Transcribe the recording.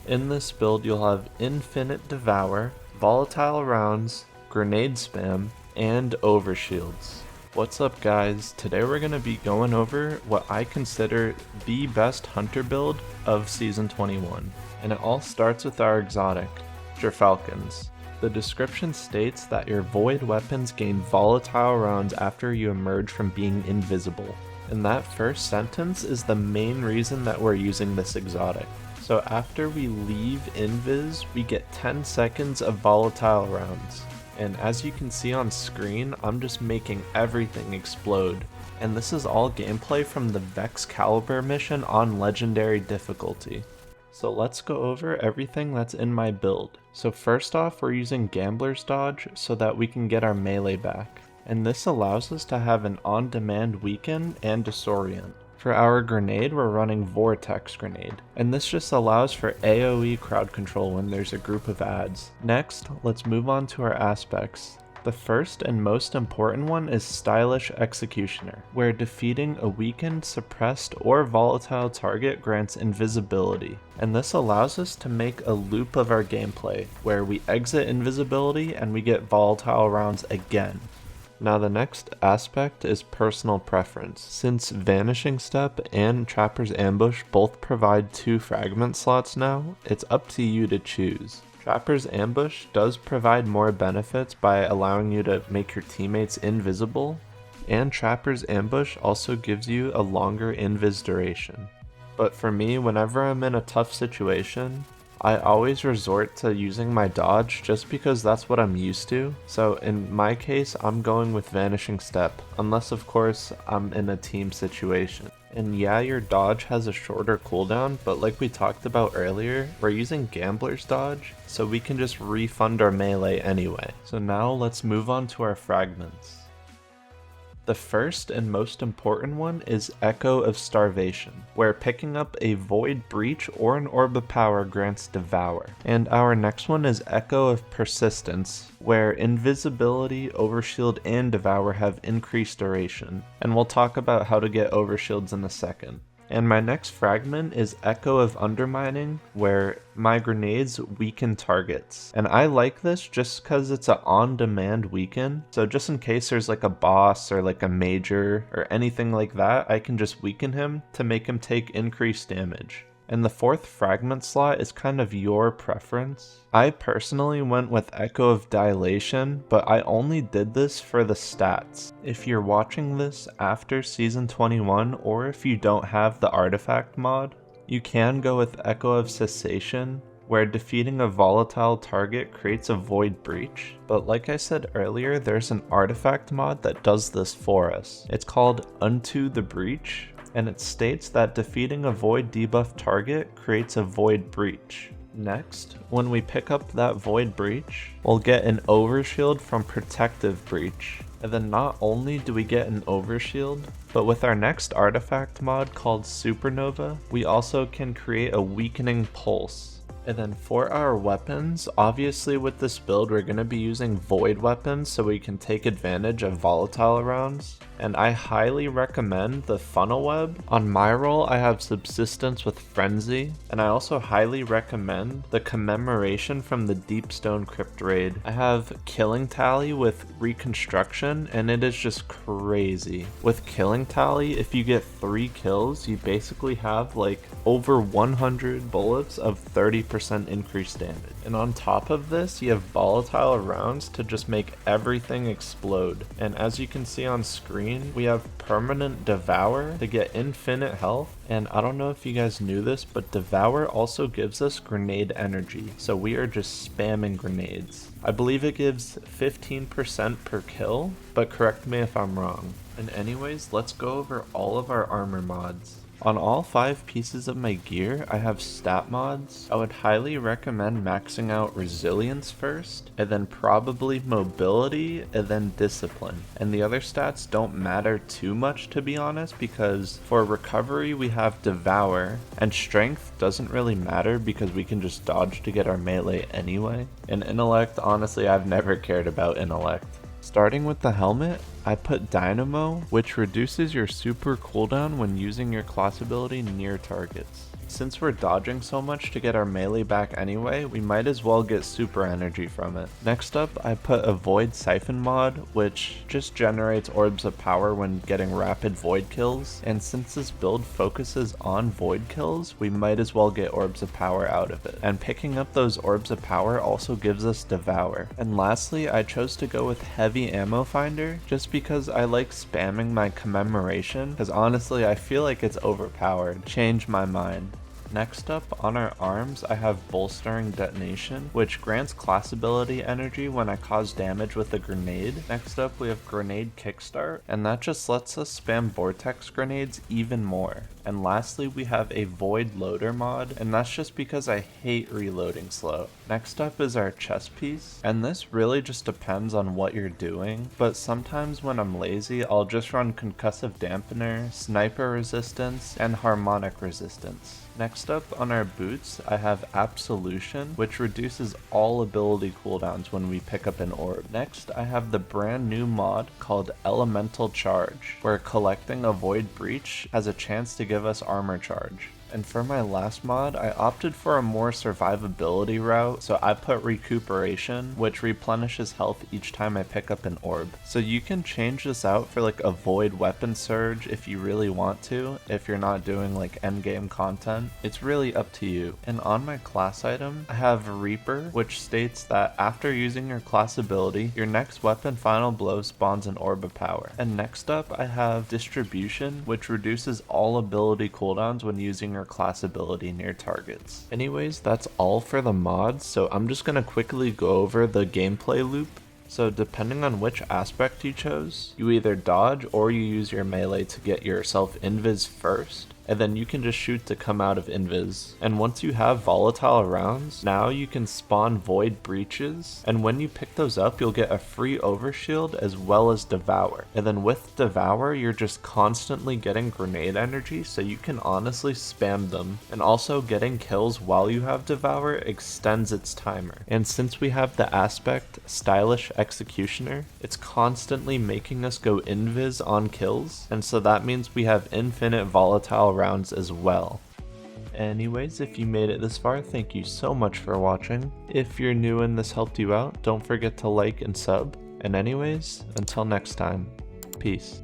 In this build you'll have infinite devour, volatile rounds, grenade spam, and overshields. What's up guys, today we're going to be going over what I consider the best hunter build of Season 21, and it all starts with our exotic, Falcons. The description states that your void weapons gain volatile rounds after you emerge from being invisible, and that first sentence is the main reason that we're using this exotic. So after we leave invis, we get 10 seconds of volatile rounds. And as you can see on screen, I'm just making everything explode. And this is all gameplay from the Vex Caliber mission on legendary difficulty. So let's go over everything that's in my build. So first off, we're using Gambler's Dodge so that we can get our melee back. And this allows us to have an on-demand weaken and disorient. For our grenade, we're running Vortex Grenade, and this just allows for AoE crowd control when there's a group of adds. Next, let's move on to our aspects. The first and most important one is Stylish Executioner, where defeating a weakened, suppressed, or volatile target grants invisibility, and this allows us to make a loop of our gameplay, where we exit invisibility and we get volatile rounds again. Now the next aspect is personal preference. Since Vanishing Step and Trapper's Ambush both provide 2 fragment slots now, it's up to you to choose. Trapper's Ambush does provide more benefits by allowing you to make your teammates invisible, and Trapper's Ambush also gives you a longer invis duration. But for me, whenever I'm in a tough situation, I always resort to using my dodge just because that's what I'm used to. So in my case, I'm going with Vanishing Step, unless of course I'm in a team situation. And yeah, your dodge has a shorter cooldown, but like we talked about earlier, we're using Gambler's Dodge, so we can just refund our melee anyway. So now let's move on to our fragments. The first and most important one is Echo of Starvation, where picking up a Void Breach or an Orb of Power grants Devour. And our next one is Echo of Persistence, where Invisibility, Overshield, and Devour have increased duration. And we'll talk about how to get Overshields in a second. And my next fragment is Echo of Undermining, where my grenades weaken targets. And I like this just because it's an on-demand weaken, so just in case there's like a boss or like a major or anything like that, I can just weaken him to make him take increased damage. And the fourth fragment slot is kind of your preference. I personally went with Echo of Dilation, but I only did this for the stats. If you're watching this after Season 21, or if you don't have the artifact mod, you can go with Echo of Cessation, where defeating a volatile target creates a Void Breach. But like I said earlier, there's an artifact mod that does this for us. It's called Unto the Breach, and it states that defeating a void debuff target creates a Void Breach. Next, when we pick up that Void Breach, we'll get an Overshield from Protective Breach. And then not only do we get an Overshield, but with our next artifact mod called Supernova, we also can create a Weakening Pulse. And then for our weapons, obviously with this build we're going to be using void weapons so we can take advantage of volatile rounds. And I highly recommend the funnel web. On my roll I have Subsistence with Frenzy, and I also highly recommend the Commemoration from the Deepstone Crypt raid. I have Killing Tally with Reconstruction, and it is just crazy. With Killing Tally, if you get 3 kills, you basically have like over 100 bullets of 30% increased damage. And on top of this, you have volatile rounds to just make everything explode. And as you can see on screen, we have Permanent Devour to get infinite health. And I don't know if you guys knew this, but Devour also gives us grenade energy. So we are just spamming grenades. I believe it gives 15% per kill, but correct me if I'm wrong. And anyways, let's go over all of our armor mods. On all 5 pieces of my gear, I have stat mods. I would highly recommend maxing out resilience first, and then probably mobility, and then discipline. And the other stats don't matter too much, to be honest, because for recovery we have devour, and strength doesn't really matter because we can just dodge to get our melee anyway. And intellect, honestly, I've never cared about intellect. Starting with the helmet, I put Dynamo, which reduces your super cooldown when using your class ability near targets. Since we're dodging so much to get our melee back anyway, we might as well get super energy from it. Next up, I put a Void Siphon mod, which just generates orbs of power when getting rapid void kills, and since this build focuses on void kills, we might as well get orbs of power out of it. And picking up those orbs of power also gives us Devour. And lastly, I chose to go with Heavy Ammo Finder, just because I like spamming my Commemoration, because honestly I feel like it's overpowered. Change my mind. Next up, on our arms, I have Bolstering Detonation, which grants class ability energy when I cause damage with a grenade. Next up, we have Grenade Kickstart, and that just lets us spam Vortex grenades even more. And lastly, we have a Void Loader mod, and that's just because I hate reloading slow. Next up is our chest piece, and this really just depends on what you're doing, but sometimes when I'm lazy, I'll just run Concussive Dampener, Sniper Resistance, and Harmonic Resistance. Next up on our boots, I have Absolution, which reduces all ability cooldowns when we pick up an orb. Next, I have the brand new mod called Elemental Charge, where collecting a Void Breach has a chance to give us armor charge. And for my last mod, I opted for a more survivability route, so I put Recuperation, which replenishes health each time I pick up an orb. So you can change this out for like a Void Weapon Surge if you really want to, if you're not doing like endgame content. It's really up to you. And on my class item, I have Reaper, which states that after using your class ability, your next weapon final blow spawns an orb of power. And next up, I have Distribution, which reduces all ability cooldowns when using your class ability near targets. Anyways, that's all for the mods, so I'm just gonna quickly go over the gameplay loop. So depending on which aspect you chose, you either dodge or you use your melee to get yourself invis first, and then you can just shoot to come out of invis. And once you have volatile rounds, now you can spawn void breaches, and when you pick those up, you'll get a free overshield as well as Devour. And then with Devour, you're just constantly getting grenade energy, so you can honestly spam them. And also getting kills while you have Devour extends its timer. And since we have the aspect Stylish Executioner, it's constantly making us go invis on kills, and so that means we have infinite volatile rounds as well. Anyways, if you made it this far, thank you so much for watching. If you're new and this helped you out, don't forget to like and sub. And anyways, until next time, peace.